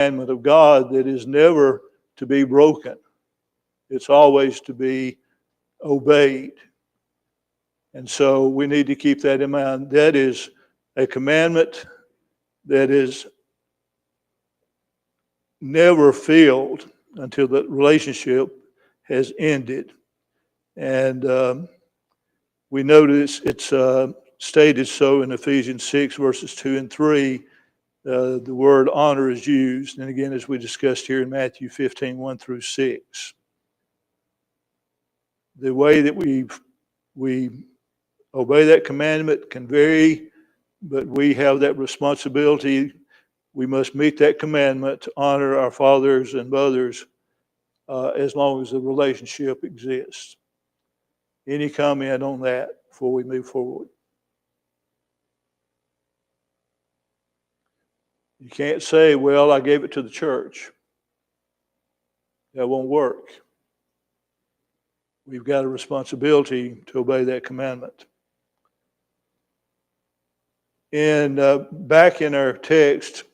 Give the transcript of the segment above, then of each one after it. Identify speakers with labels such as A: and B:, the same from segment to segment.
A: commandment of God that is never to be broken. It's always to be obeyed. And so we need to keep that in mind. That is a commandment that is never filled until the relationship has ended. And we notice it's stated so in Ephesians 6, verses 2 and 3. The word honor is used. And again, as we discussed here in Matthew 15, 1 through 6. The way that we obey that commandment can vary, but we have that responsibility. We must meet that commandment to honor our fathers and mothers as long as the relationship exists. Any comment on that before we move forward? You can't say, well, I gave it to the church. That won't work. We've got a responsibility to obey that commandment. And back in our text,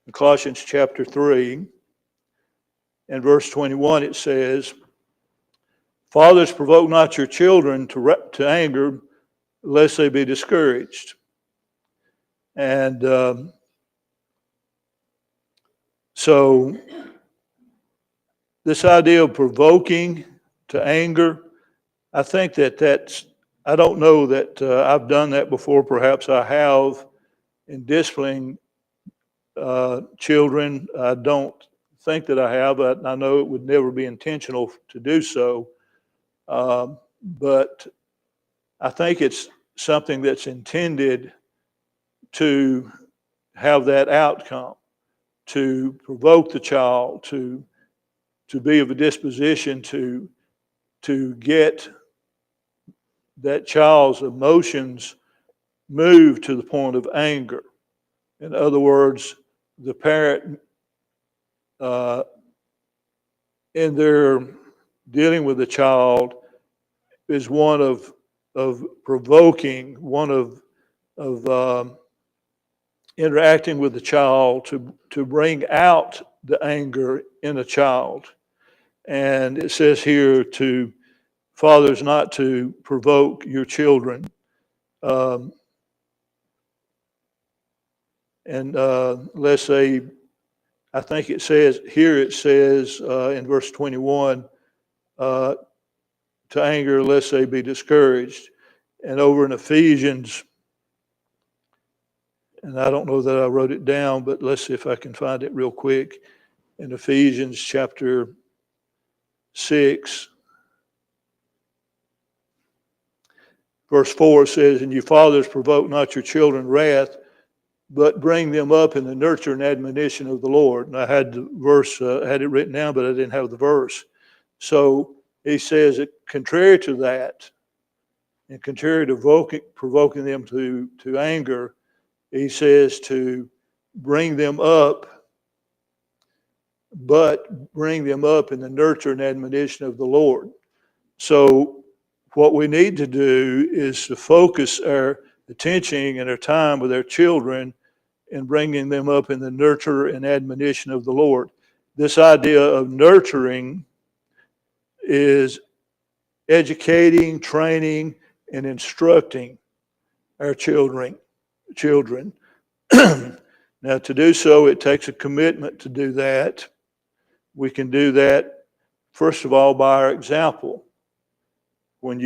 A: in Colossians chapter 3, and verse 21, it says, "Fathers, provoke not your children to anger, lest they be discouraged." And so this idea of provoking to anger, I think I don't know that I've done that before. Perhaps I have in disciplining children. I don't think that I have. I know it would never be intentional to do so. But I think it's something that's intended to have that outcome, to provoke the child, to be of a disposition to get that child's emotions moved to the point of anger. In other words, the parent, in their dealing with the child, is one of provoking, one of interacting with the child to bring out the anger in a child. And it says here to fathers not to provoke your children. Let's say, I think it says in verse 21, to anger lest they be discouraged. And over in Ephesians, and I don't know that I wrote it down, but let's see if I can find it real quick. In Ephesians chapter 6, verse 4 says, "And you fathers provoke not your children wrath, but bring them up in the nurture and admonition of the Lord." And I had the verse, had it written down, but I didn't have the verse. So he says that contrary to that, and contrary to provoking them to anger, he says to bring them up, but bring them up in the nurture and admonition of the Lord. So what we need to do is to focus our attention and our time with our children and bringing them up in the nurture and admonition of the Lord. This idea of nurturing is educating, training, and instructing our children. Now, to do so, it takes a commitment to do that. We can do that, first of all, by our example. When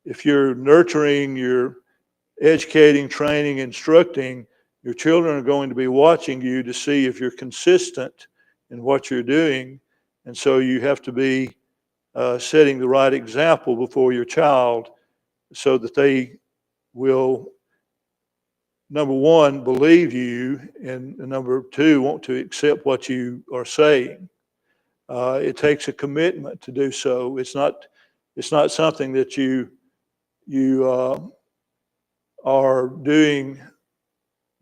A: if you're nurturing, you're educating, training, instructing, your children are going to be watching you to see if you're consistent in what you're doing. And so you have to be setting the right example before your child so that they will, number one, believe you, and number two, want to accept what you are saying. It takes a commitment to do so. It's not something that you are doing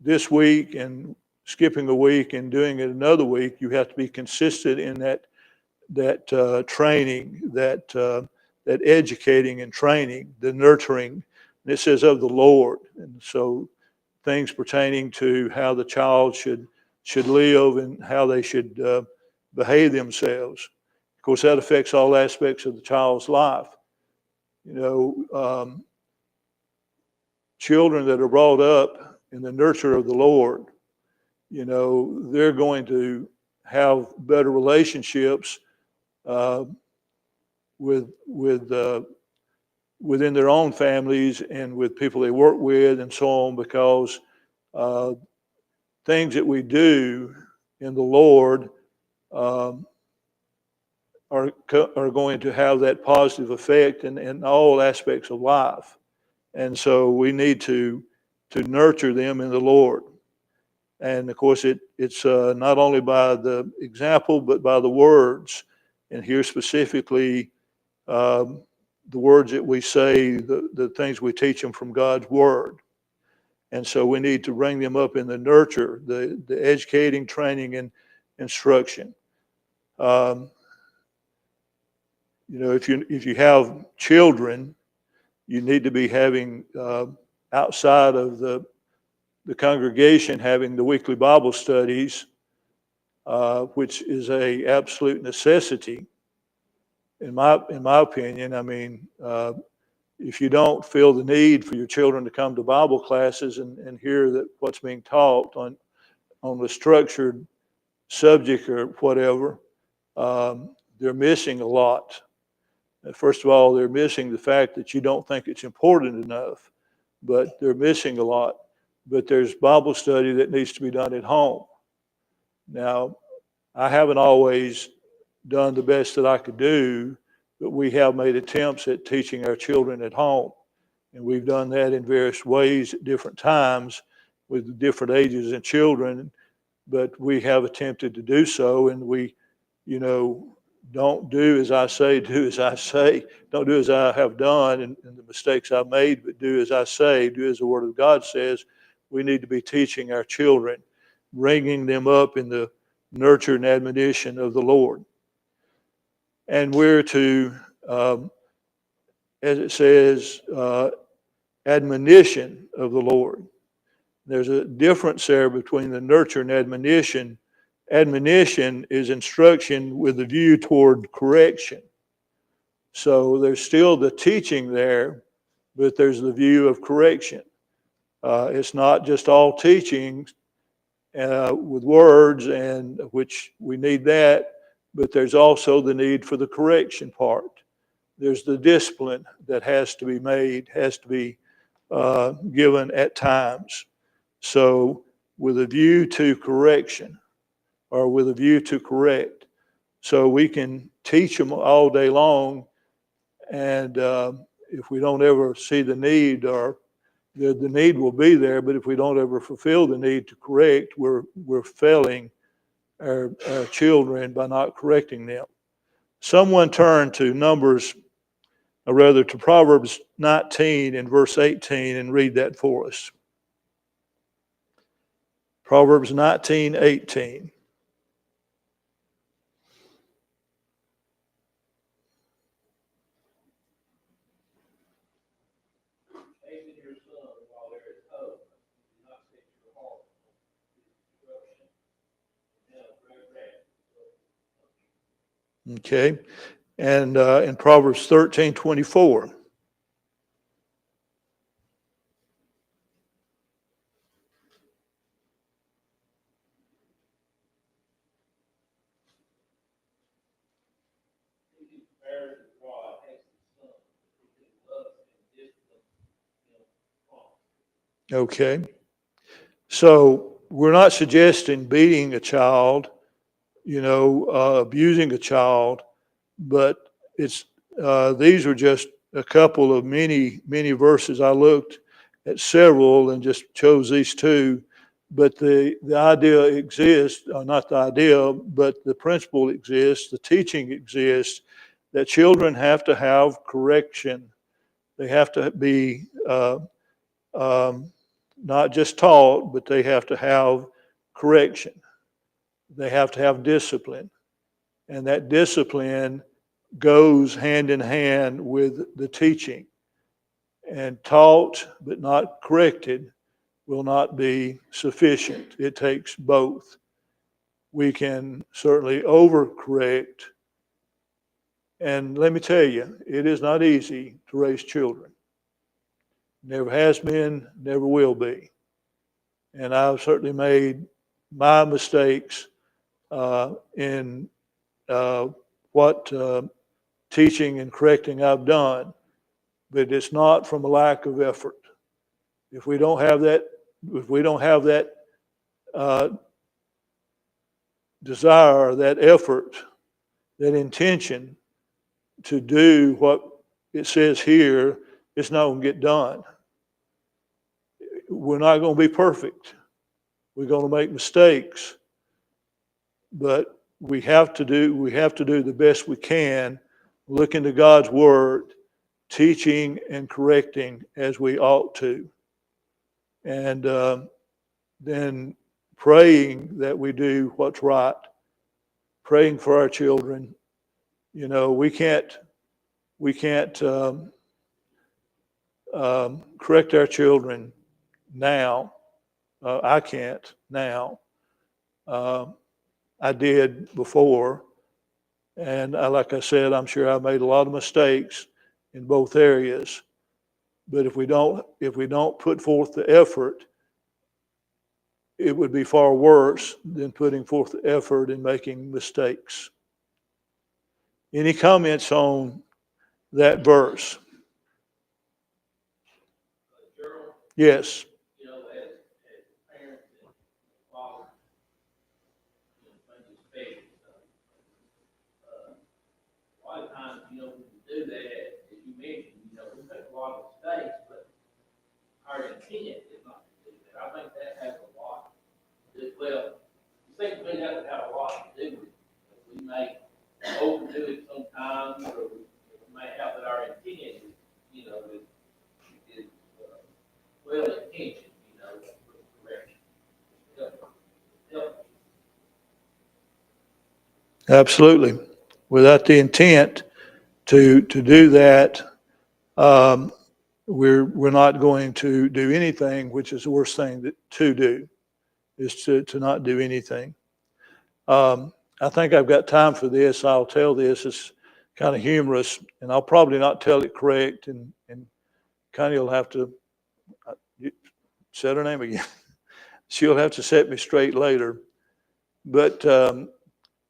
A: this week and skipping a week and doing it another week. You have to be consistent in that training, that educating and training, the nurturing. And it says of the Lord. And so things pertaining to how the child should live and how they should behave themselves. Of course, that affects all aspects of the child's life. Children that are brought up in the nurture of the Lord, they're going to have better relationships within their own families and with people they work with and so on, because things that we do in the Lord are going to have that positive effect in all aspects of life. And so we need to nurture them in the Lord. And of course, it's not only by the example, but by the words. And here specifically, the words that we say, the things we teach them from God's Word. And so we need to bring them up in the nurture, the educating, training, and instruction. If you have children, you need to be having outside of the congregation, having the weekly Bible studies, which is a absolute necessity, in my opinion. I mean, if you don't feel the need for your children to come to Bible classes and hear that what's being taught on the structured subject or whatever, they're missing a lot. First of all, they're missing the fact that you don't think it's important enough, but they're missing a lot. But there's Bible study that needs to be done at home. Now, I haven't always done the best that I could do, but we have made attempts at teaching our children at home. And we've done that in various ways at different times with different ages and children, but we have attempted to do so, and we, don't do as I say, do as I say. Don't do as I have done and the mistakes I've made, but do as I say, do as the Word of God says. We need to be teaching our children, bringing them up in the nurture and admonition of the Lord. And we're to, as it says, admonition of the Lord. There's a difference there between the nurture and admonition. Admonition is instruction with a view toward correction. So there's still the teaching there, but there's the view of correction. It's not just all teaching with words, and which we need that, but there's also the need for the correction part. There's the discipline that has to be made, has to be given at times. So with a view to correction, or with a view to correct. So we can teach them all day long, and if we don't ever see the need, or the need will be there, but if we don't ever fulfill the need to correct, we're failing our children by not correcting them. Someone turn to to Proverbs 19 and verse 18 and read that for us. Proverbs 19:18. Okay, and in Proverbs 13:24. Okay, so we're not suggesting beating a child, abusing a child, but it's these are just a couple of many verses. I looked at several and just chose these two, but the idea exists, not the idea, but the principle exists, the teaching exists, that children have to have correction. They have to be not just taught, but they have to have correction. They have to have discipline. And that discipline goes hand in hand with the teaching. And taught, but not corrected, will not be sufficient. It takes both. We can certainly overcorrect. And let me tell you, it is not easy to raise children. Never has been, never will be. And I've certainly made my mistakes in what teaching and correcting I've done, but it's not from a lack of effort. If we don't have that, uh, desire, that effort, that intention to do what it says here, it's not going to get done. We're not going to be perfect. We're going to make mistakes, but we have to do the best we can, look into God's word, teaching and correcting as we ought to, and then praying that we do what's right, praying for our children. You know, we can't correct our children now. I can't now. I did before, and like I said, I'm sure I made a lot of mistakes in both areas. But if we don't put forth the effort, it would be far worse than putting forth the effort and making mistakes. Any comments on that verse?
B: Gerald,
A: Yes.
B: as parents and fathers, things is faith. A lot of times, when you do that, as you mentioned, we make a lot of mistakes, but our intent is not to do that. I think that has a lot to do. Well, it seems to me that would have a lot to do with it. We may overdo it sometimes, or we may have that our intent is, is well intentioned, correction. Help.
A: Absolutely. Without the intent to do that, um, we're not going to do anything, which is the worst thing to do, is to not do anything. I think I've got time for this. I'll tell this. It's kind of humorous, and I'll probably not tell it correct, and Connie will have to set her name again. She'll have to set me straight later. But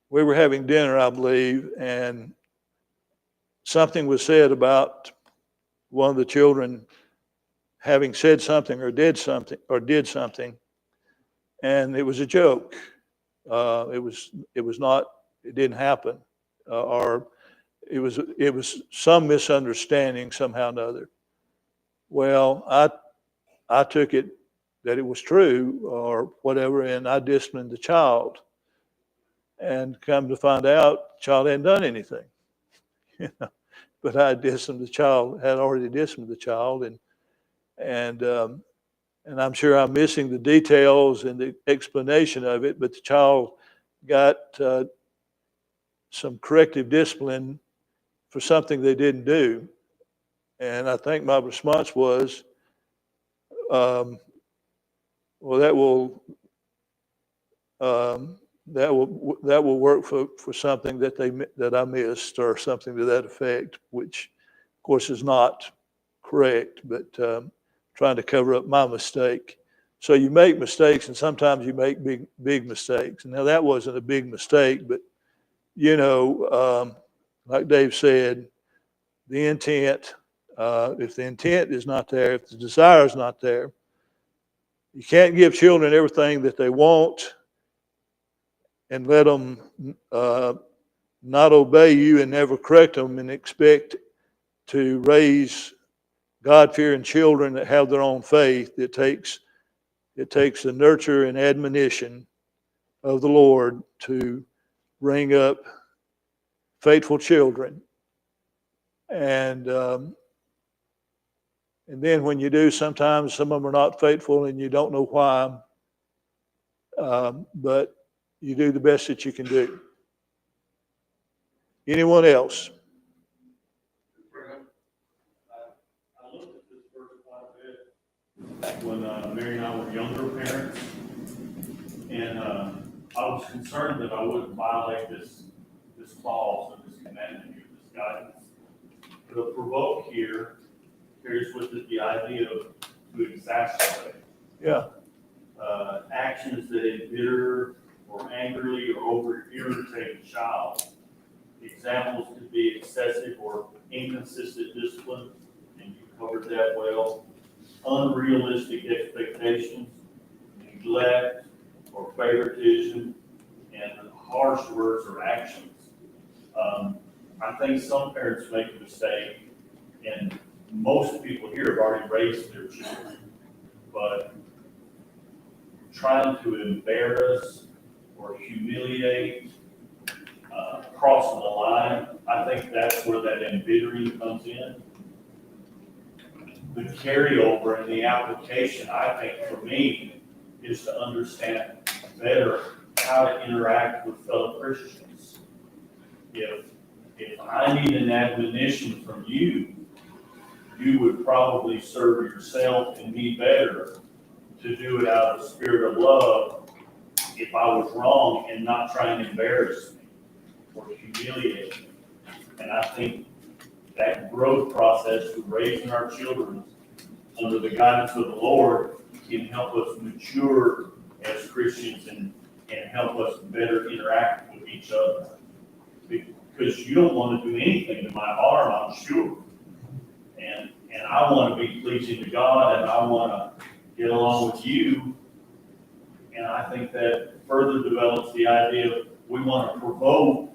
A: we were having dinner, I believe, and something was said about one of the children having said something or did something, and it was a joke. It was not. It didn't happen, or it was some misunderstanding somehow or another. Well, I took it that it was true or whatever, and I disciplined the child. And come to find out, the child hadn't done anything. But I had already disciplined the child, and and I'm sure I'm missing the details and the explanation of it. But the child got some corrective discipline for something they didn't do, and I think my response was, um, "Well, that will work for something that I missed or something to that effect," which, of course, is not correct, but trying to cover up my mistake. So you make mistakes, and sometimes you make big mistakes. Now that wasn't a big mistake, but like Dave said, the intent. If the intent is not there, if the desire is not there, you can't give children everything that they want and let them not obey you and never correct them and expect to raise God-fearing children that have their own faith. It takes the nurture and admonition of the Lord to bring up faithful children. And then when you do, sometimes some of them are not faithful and you don't know why, but you do the best that you can do. Anyone else?
C: I looked at this verse quite a bit, when Mary and I were younger parents, and I was concerned that I wouldn't violate this clause of this commandment here, this guidance. The provoke here carries with it the idea of to exasperate.
A: Yeah.
C: Actions that embitter or angrily or over irritate a child. Examples could be excessive or inconsistent discipline, and you covered that well. Unrealistic expectations, neglect or favoritism, and harsh words or actions. I think some parents make a mistake, and most people here have already raised their children, but trying to embarrass or humiliate, crossing the line, I think that's where that embittering comes in. The carryover and the application, I think, for me, is to understand better how to interact with fellow Christians. If I need an admonition from you, you would probably serve yourself and me better to do it out of the spirit of love if I was wrong and not try and embarrass me or humiliate me. And I think that growth process of raising our children under the guidance of the Lord can help us mature as Christians and help us better interact with each other. Because you don't want to do anything to my harm, I'm sure. And I want to be pleasing to God, and I want to get along with you. And I think that further develops the idea of we want to provoke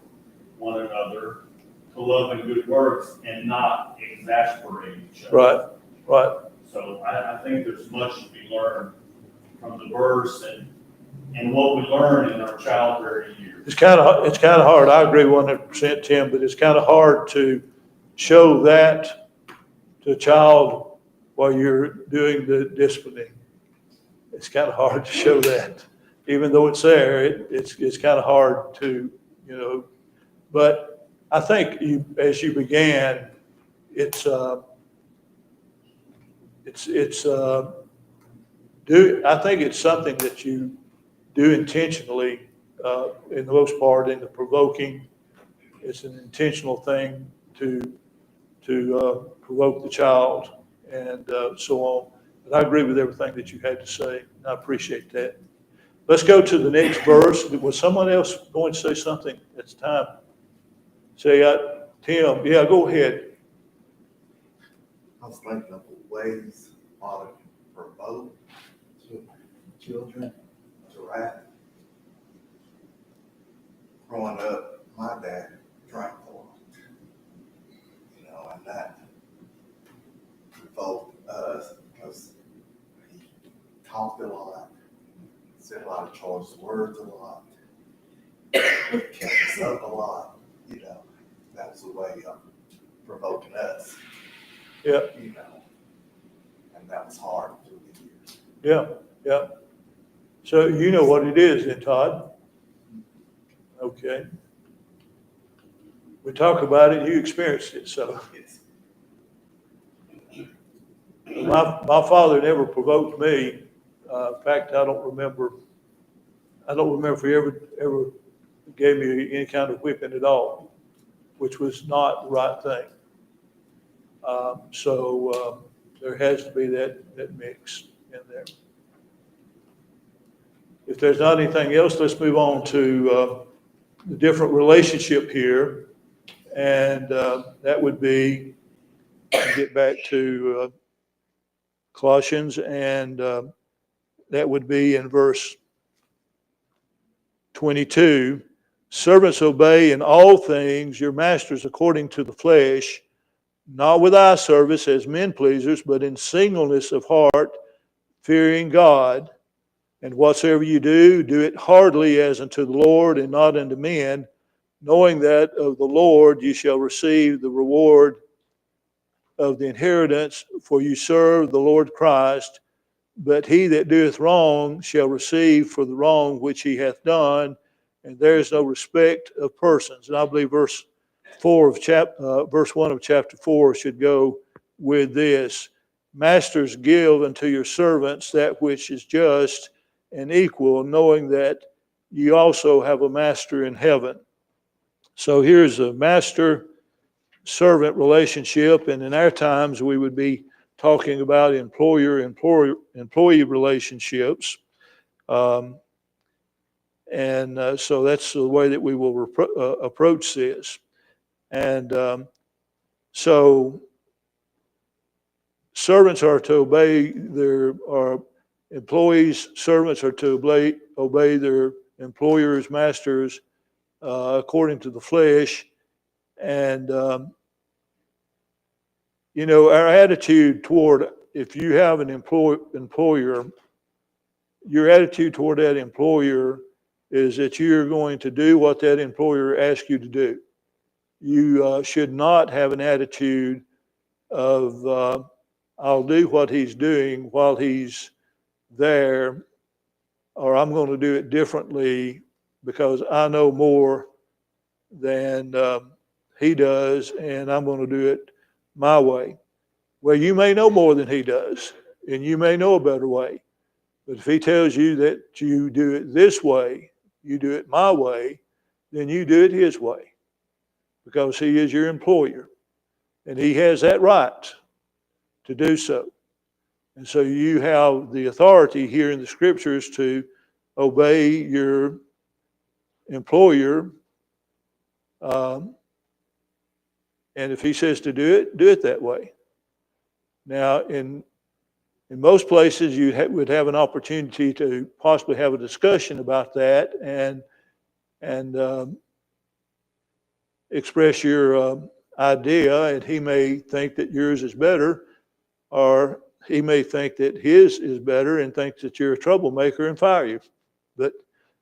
C: one another to love and good works and not exasperate each other.
A: Right, right.
C: So I think there's much to be learned from the verse and what we learn in our childbearing years.
A: It's kind of hard. I agree 100%, Tim, but it's kind of hard to show that to a child while you're doing the disciplining. It's kind of hard to show that, even though it's there. It's kind of hard to, But I think as you began, I think it's something that you do intentionally, in the most part, in the provoking. It's an intentional thing to provoke the child and so on. But I agree with everything that you had to say. I appreciate that. Let's go to the next verse. Was someone else going to say something? It's time. Say, Tim, yeah, go ahead.
D: I was thinking of ways Father can provoke children to wrath. Growing up, my dad drank a lot, and that provoked us because he talked a lot, said a lot of choice words a lot, kept us up a lot, that was a way of provoking us.
A: Yeah.
D: And that was hard through the years.
A: Yeah. So you know what it is then, Todd? Okay. We talk about it, you experienced it, so.
D: Yes.
A: My father never provoked me. In fact, I don't remember if he ever gave me any kind of whipping at all, which was not the right thing. So there has to be that mix in there. If there's not anything else, let's move on to the different relationship here. And that would be, get back to Colossians, and that would be in verse 22. Servants, obey in all things your masters according to the flesh, not with eye service as men pleasers, but in singleness of heart, fearing God. And whatsoever you do, do it heartily as unto the Lord and not unto men, knowing that of the Lord you shall receive the reward of the inheritance, for you serve the Lord Christ. But he that doeth wrong shall receive for the wrong which he hath done, and there is no respect of persons. And I believe verse 1 of chapter 4 should go with this. Masters, give unto your servants that which is just and equal, knowing that ye also have a master in heaven. So here's a master-servant relationship, and in our times we would be talking about employee relationships. So that's the way that we will approach this. And so servants are to obey their employees. Servants are to obey their employers, masters, according to the flesh. And our attitude toward, if you have an employer, your attitude toward that employer is that you're going to do what that employer asks you to do. You should not have an attitude of I'll do what he's doing while he's there, or I'm going to do it differently because I know more than he does, and I'm going to do it my way. Well, you may know more than he does, and you may know a better way. But if he tells you that you do it this way, you do it my way, then you do it his way, because he is your employer, and he has that right to do so. And so you have the authority here in the scriptures to obey your employer. And if he says to do it that way. Now, in most places, you would have an opportunity to possibly have a discussion about that and express your idea, and he may think that yours is better, or he may think that his is better and thinks that you're a troublemaker and fire you. But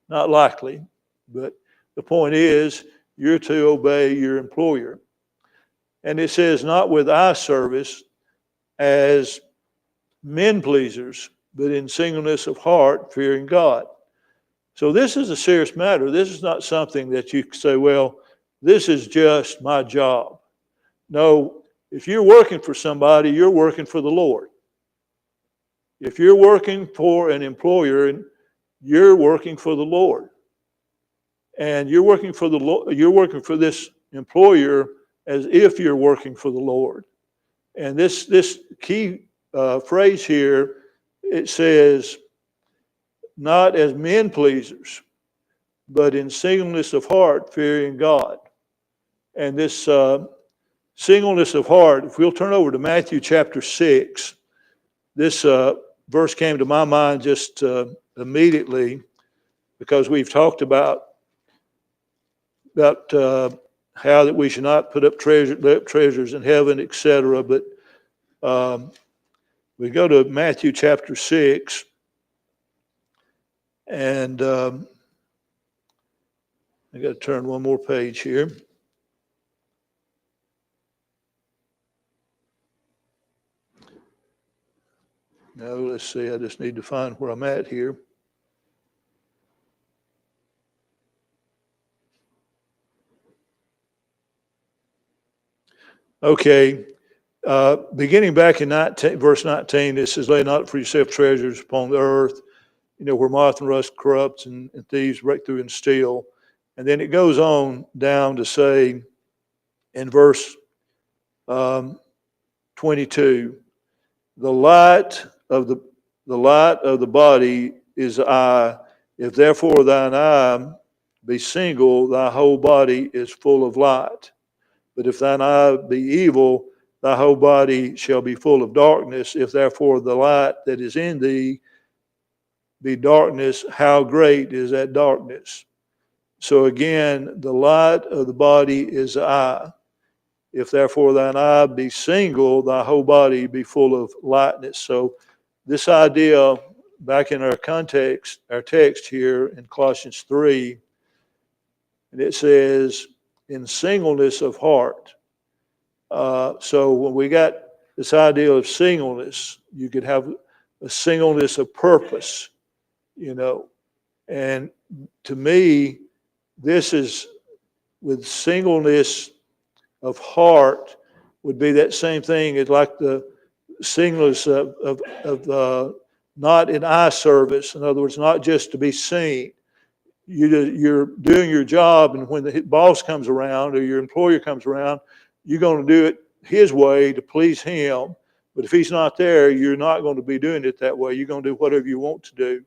A: not likely. But the point is, you're to obey your employer. And it says, not with eye service as men pleasers, but in singleness of heart, fearing God. So this is a serious matter. This is not something that you say, well, this is just my job. No, if you're working for somebody, you're working for the Lord. If you're working for an employer, you're working for the Lord. And you're working for this employer as if you're working for the Lord. And this key phrase here, it says, not as men pleasers, but in singleness of heart, fearing God. And this singleness of heart, if we'll turn over to Matthew chapter 6, this verse came to my mind just immediately, because we've talked about how that we should not put up treasures in heaven, etc. But we go to Matthew chapter 6, and I got to turn one more page here. No, let's see, I just need to find where I'm at here. Okay, beginning back in verse 19, it says, lay not for yourself treasures upon the earth, where moth and rust corrupts and thieves break through and steal. And then it goes on down to say in verse 22, the light of the body is the eye. If therefore thine eye be single, thy whole body is full of light. But if thine eye be evil, thy whole body shall be full of darkness. If therefore the light that is in thee be darkness, how great is that darkness? So again, the light of the body is the eye. If therefore thine eye be single, thy whole body be full of lightness. So this idea, back in our text here in Colossians 3, and it says, in singleness of heart. So when we got this idea of singleness, you could have a singleness of purpose, And to me, this is with singleness of heart would be that same thing. It's like the singleness of not in eye service. In other words, not just to be seen. You're doing your job, and when the boss comes around or your employer comes around, you're going to do it his way to please him. But if he's not there, you're not going to be doing it that way. You're going to do whatever you want to do.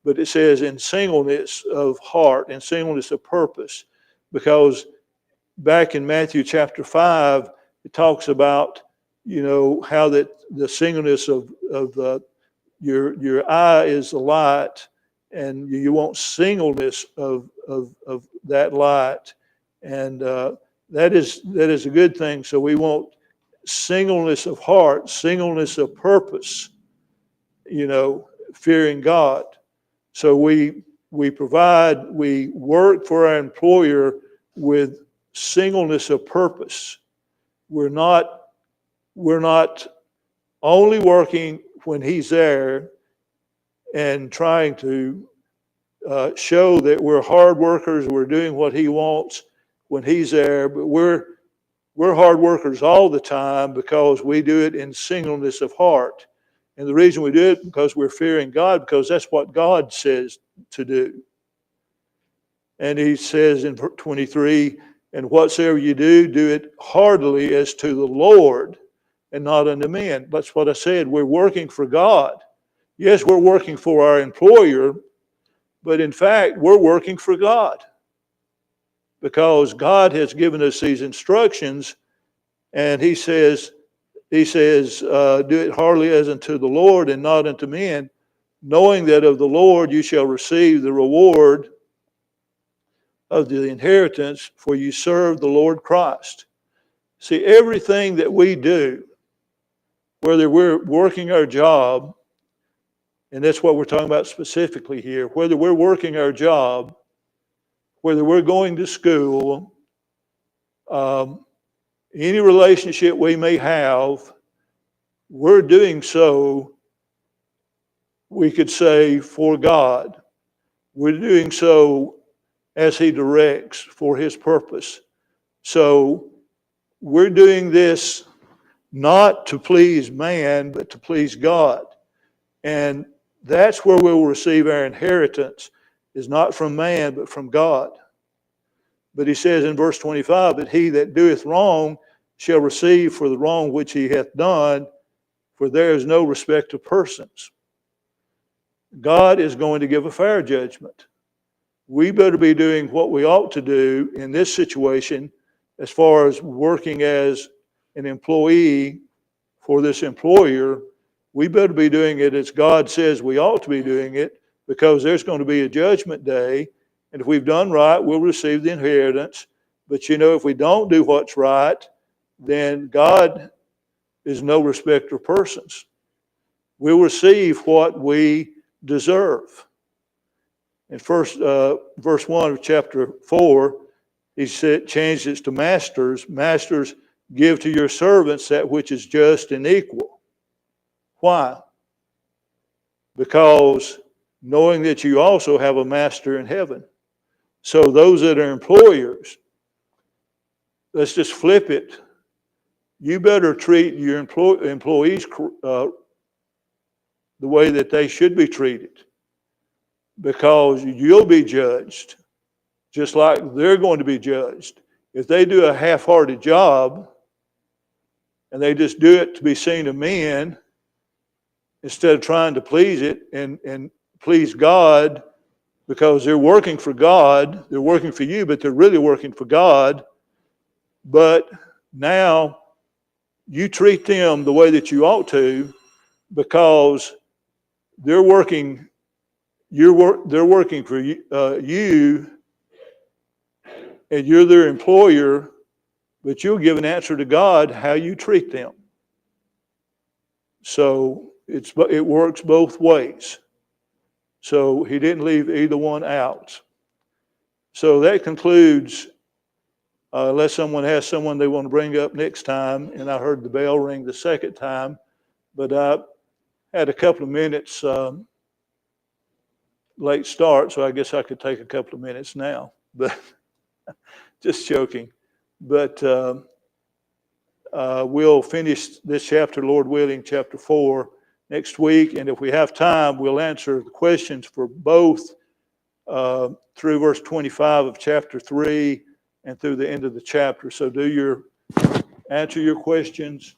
A: But it says in singleness of heart and singleness of purpose, because back in Matthew chapter 5, it talks about, how that the singleness of your eye is the light, and you want singleness of that light, and that is a good thing. So we want singleness of heart, singleness of purpose, fearing God. So we work for our employer with singleness of purpose. We're not only working when he's there and trying to show that we're hard workers, we're doing what he wants when he's there, but we're hard workers all the time because we do it in singleness of heart. And the reason we do it because we're fearing God, because that's what God says to do. And he says in 23, and whatsoever you do, do it heartily as to the Lord and not unto men. That's what I said. We're working for God. Yes, we're working for our employer, but in fact, we're working for God, because God has given us these instructions, and he says, do it heartily as unto the Lord and not unto men, knowing that of the Lord you shall receive the reward of the inheritance, for you serve the Lord Christ. See, everything that we do, whether we're working our job, and that's what we're talking about specifically here, whether we're working our job, whether we're going to school, any relationship we may have, we're doing so, we could say, for God. We're doing so as he directs for his purpose. So we're doing this not to please man, but to please God. And that's where we'll receive our inheritance, is not from man, but from God. But he says in verse 25, that he that doeth wrong shall receive for the wrong which he hath done, for there is no respect of persons. God is going to give a fair judgment. We better be doing what we ought to do in this situation as far as working as an employee for this employer. We better be doing it as God says we ought to be doing it, because there's going to be a judgment day, and if we've done right, we'll receive the inheritance. But if we don't do what's right, then God is no respecter of persons. We'll receive what we deserve. In verse 1 of chapter 4, he said, changed it to masters. Masters, give to your servants that which is just and equal. Why? Because knowing that you also have a master in heaven. So those that are employers, let's just flip it. You better treat your employees the way that they should be treated, because you'll be judged just like they're going to be judged. If they do a half-hearted job and they just do it to be seen of men, instead of trying to please it and please God, because they're working for God, they're working for you, but they're really working for God. But now you treat them the way that you ought to, because they're working. They're working for you, and you're their employer. But you'll give an answer to God how you treat them. So it works both ways. So he didn't leave either one out. So that concludes, unless someone has someone they want to bring up next time, and I heard the bell ring the second time, but I had a couple of minutes late start, so I guess I could take a couple of minutes now, but just joking. But we'll finish this chapter, Lord willing, chapter 4, next week. And if we have time, we'll answer the questions for both through verse 25 of chapter 3 and through the end of the chapter. So answer your questions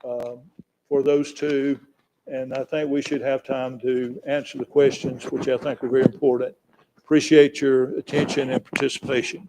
A: for those two. And I think we should have time to answer the questions, which I think are very important. Appreciate your attention and participation.